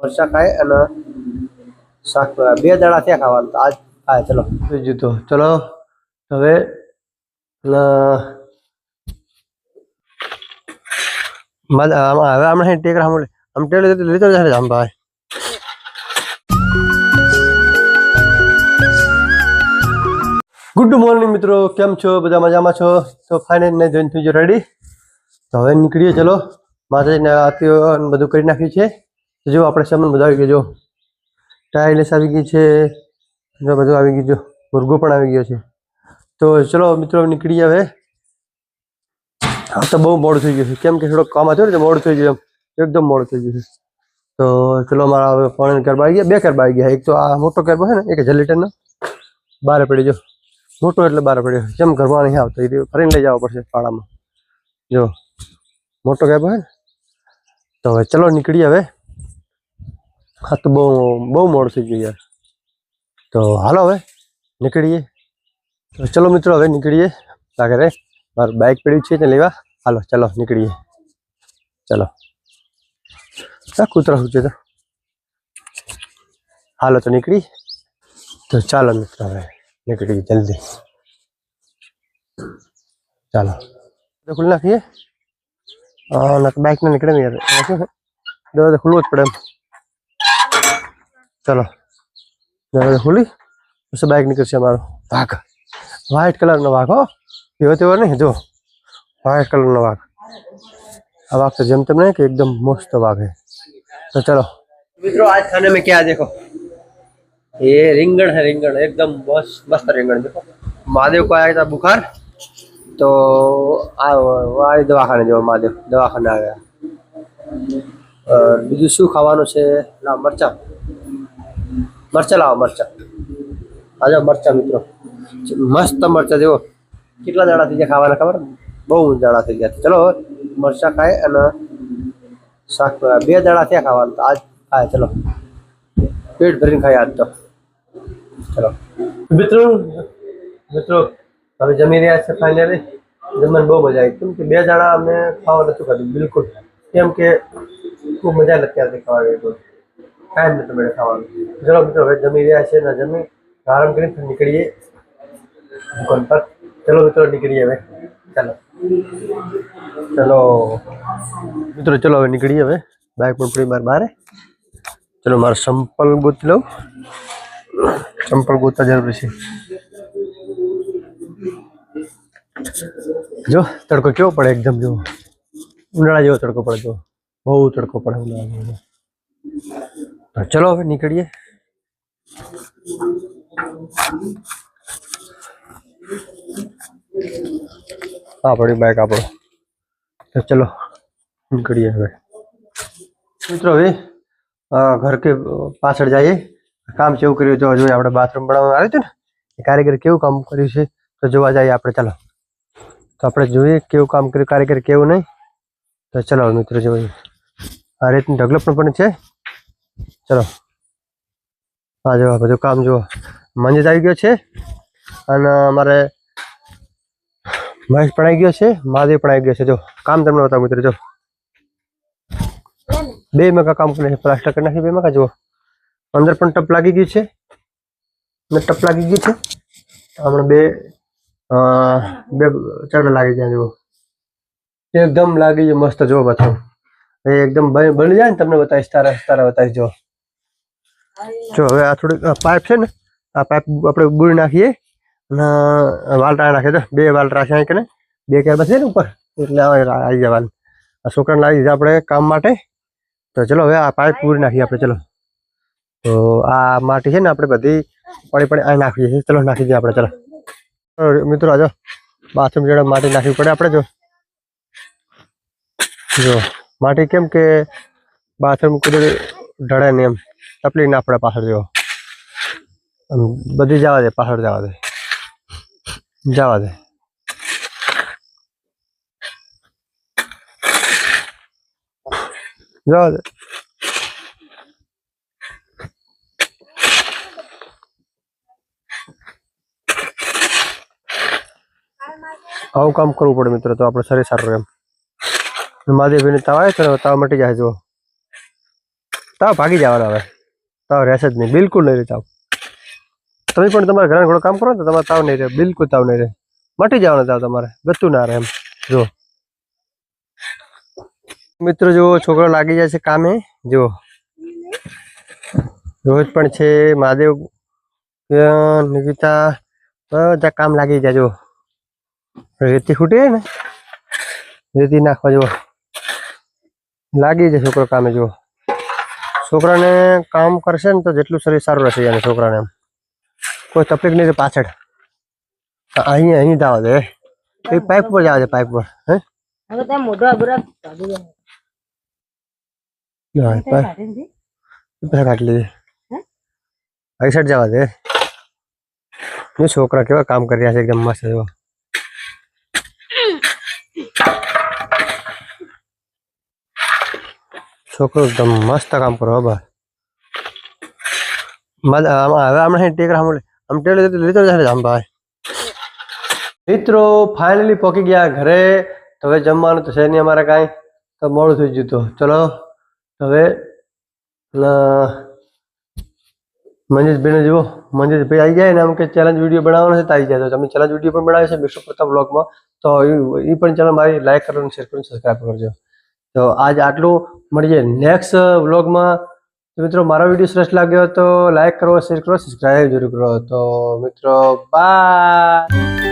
મરચા ખાય અને શાક બે દાડા થયા ખાવાનું તો આજ ખાય. ચલો બીજું તો ચલો હવે હવે હમણાં ટેકરા આમ ટેલો લીધો જશે આમ ભાઈ. ગુડ મોર્નિંગ મિત્રો, કેમ છો? બધા મજામાં છો? તો ફાઇનલ ને જોઈન થઈ રેડી. તો હવે નીકળીએ. ચલો માતાજીને આરતીઓ બધું કરી નાખ્યું છે. તો જો આપણે સામાન બધા આવી ગયો. જો ટાઇલ્સ આવી ગઈ છે, જો બધું આવી ગયું. જો મુર્ગો પણ આવી ગયો છે. તો ચલો મિત્રો નીકળીએ હવે. તો બહુ મોડું થઈ ગયું છે, કેમ કે થોડોક કામ હતું ને મોડું થઈ ગયું, એકદમ મોડું થઈ ગયું છે. તો ચલો મારા હવે પાણી ગરબા આવી ગયા, બે ગરબા આવી ગયા. એક તો આ મોટો ગરબો છે ને, એક જલીટરનો બહાર પડી. જો મોટો એટલે બહાર પડ્યો, જેમ ઘરમાં નહીં આવતો એ ફરીને લઈ જવો પડશે પાડામાં. જો મોટો ગરબો છે ને. તો હવે ચલો નીકળીએ હવે. હા તો બહુ મોડું થઈ ગયું યાર. તો હાલો હવે નીકળીએ. તો ચલો મિત્રો હવે નીકળીએ. આગળ મારું બાઇક પડ્યું છે ને લેવા. હાલો ચલો નીકળીએ. ચલો કૂતરા શું છે તો હાલો તો નીકળી. તો ચાલો મિત્રો હવે નીકળીએ જલ્દી. ચાલો તો ખુલ્લી નાખીએ. બાઇક ના નીકળે ને યાર, શું છે દરવાજો ખુલ્લો જ પડે એમ. ચલો દરવાજો ખુલી પછી બાઇક નીકળશે. અમારો વાઘ, વ્હાઈટ કલરનો વાઘ. હો એવો તેવો નહીં, જો व्हाइट कलर नो वाघ. આ વાઘ તો જેમ તેમ नहीं कि एकदम मस्त वाघ है. तो चलो मित्रों, आज खाने में क्या देखो, ये रिंगण है. रिंगण एकदम मस्त रिंगण. देखो महादेव को आया था बुखार, तो आए दवाखाने. जो महादेव दवाखाने आ गया. બીજું શું ખાવાનું છે? લાવ મરચા. મરચા લાવો, મરચા. આજે મરચા મિત્રો, મસ્ત મરચા. જેવો કેટલા દાડા થઈ ગયા ખાવાના ખબર? બહુ દાડા થઈ ગયા. ચલો મરચા ખાય અને શાક બે દાડા થયા ખાવાનું તો આજ ખાય. ચલો પેટ ભરીને ખાય આજ તો. ચલો મિત્રો હવે જમી રહ્યા છે. ફાઇનલી જમવાની બહુ મજા આવી, કેમ કે બે દાડા અમને ખાવા નતું ખાધું બિલકુલ. કેમ કે ખૂબ મજા નથી આવતી ખાવાની, ટાઈમ નતો મળે ખાવાનું. ચલો મિત્રો હવે જમી રહ્યા છે ને જમી આરામ કરીને નીકળીએ દુકાન પર. ચલો મિત્રો નીકળીએ હવે. ચાલો ચલો મિત્રો, ચલો હવે નીકળીએ હવે. બાઇક પણ પડી મારે બહાર. ચલો મારે સંપલ ગોતી લઉં. સંપલ ગોતવા જરૂરી છે. જો તડકો કેવો પડે એકદમ. જો ઉનાળા જેવો તડકો પડે. જો બહુ તડકો પડે ઉનાળા જેવો. ચલો હવે નીકળીએ. हाँ पड़ी बाइक आप. तो चलो निकलिए હવે મિત્રો. હવે ઘર કે પાછળ જઈએ. કામ કેવું કર્યું તો જોઈએ આપણે. બાથરૂમ બનાવવાનું આવ્યું હતું ને, એ કારીગર કેવું કામ કર્યું છે તો જોવા જઈએ આપણે. ચાલો તો આપણે જોઈએ કેવું કામ કર્યું કારીગર, કેવું નહીં. તો ચલો મિત્રો જોઈએ. આ રીતનું ઢગલો પણ છે. ચલો હા જો બધું કામ જુઓ. મંજિત આવી ગયો છે અને અમારે મહેશ પણ આવી ગયો છે, મહાદેવ પણ આવી ગયો છે. જો કામ તમને બતાવું મિત્રો. જો બે મકા કામ કરે છે, પ્લાસ્ટર કરી નાખી બે મકા. જુઓ અંદર પણ ટપ લાગી ગયું છે ને ટપ લાગી ગયું છે. હમણાં બે ચડ લાગી ગયા. જુઓ એકદમ લાગી ગયું મસ્ત. જુઓ બતાવું એકદમ બની જાય ને તમને બતાવીશ. તારા બતાવીશ. જો હવે આ થોડીક પાઇપ છે ને, આ પાઇપ આપણે બુરી નાખીએ અને વાલટા નાખીએ. તો બે વાલટા રાખીએ કે ને, બે કેર બસે ને ઉપર, એટલે આવી જવાનું. આ છોકરાને લાવી દીધા આપણે કામ માટે. તો ચલો હવે આ પાઇપ પૂરી નાખીએ આપણે. ચલો તો આ માટી છે ને આપણે બધી પડી અહીં નાખીએ છીએ. ચલો નાખી દઈએ આપણે. ચલો મિત્રો આજો બાથરૂમ જોડે માટી નાખવી પડે આપણે. જો માટી કેમ કે બાથરૂમ કુદરત ઢળે ને એમ તકલીફ ના પડે પાછળ. જો બધી જવા દે પાછળ, જવા દે જવા દે. જવા દે. આવું કામ કરવું પડે મિત્રો, તો આપણે શરીર સારું એમ. મહાદેવભાઈને તાવ આવે તો તાવ મટી જાય. જો તાવ ભાગી જવાનો હવે, તાવ રહેશે જ નહીં, બિલકુલ નહીં રહે તાવ. તમે પણ તમારા ઘરે ઘણું કામ કરો ને તો તમારે તાવ નહીં રહે, બિલકુલ તાવ નહીં રહે, મટી જવાનો તાવ તમારે, ગતું ના રહે એમ. જો મિત્રો જો છોકરો લાગી જાય છે કામે, જો રોહિત પણ છે, મહાદેવ, નિકિતા બધા કામ લાગી જાય. જો રેતી ખૂટી ને, રેતી નાખવા જો લાગી જાય છોકરો કામે. જો છોકરાને કામ કરશે ને તો જેટલું શરીર સારું રહેશે એને, છોકરાને એમ કોઈ તકલીફ નહીં. પાછળ અહીં જવા દે, પાઇપ પર જવા દે, પાઇપ પર. હે કાઢી લીધી, અહીં સાઈડ જવા દે. છોકરા કેવા કામ કરી રહ્યા છે, એકદમ મસ્ત. જો છોકરો એકદમ મસ્ત કામ કરો. હવે હમણાં ટેકરા આમ ટેલો લીધો જશે આમ ભાઈ. મિત્રો ફાઇનલી પહોંચી ગયા ઘરે. તો હવે જમવાનું તો છે નહીં અમારે કાંઈ, તો મોડું થઈ ગયું. તો ચલો હવે મંજીશભાઈને જુઓ, મંજીશભાઈ આવી જાય ને આમ કે ચેલેન્જ વિડીયો બનાવવાનો છે તો આવી જાય. તો તમે ચેલેન્જ વિડીયો પણ બનાવે છે વિશ્વપ્રતાપ બ્લોગમાં, તો એ પણ ચેનલ મારી લાઈક કરો, શેર કરો, સબસ્ક્રાઈબ કરજો. તો આજ આટલું, મળીએ નેક્સ્ટ વ્લોગમાં. મિત્રો મારો વિડીયો સરસ લાગ્યો તો લાઈક કરો, શેર કરો, સબસ્ક્રાઈબ જરૂર કરો. તો મિત્રો બાય.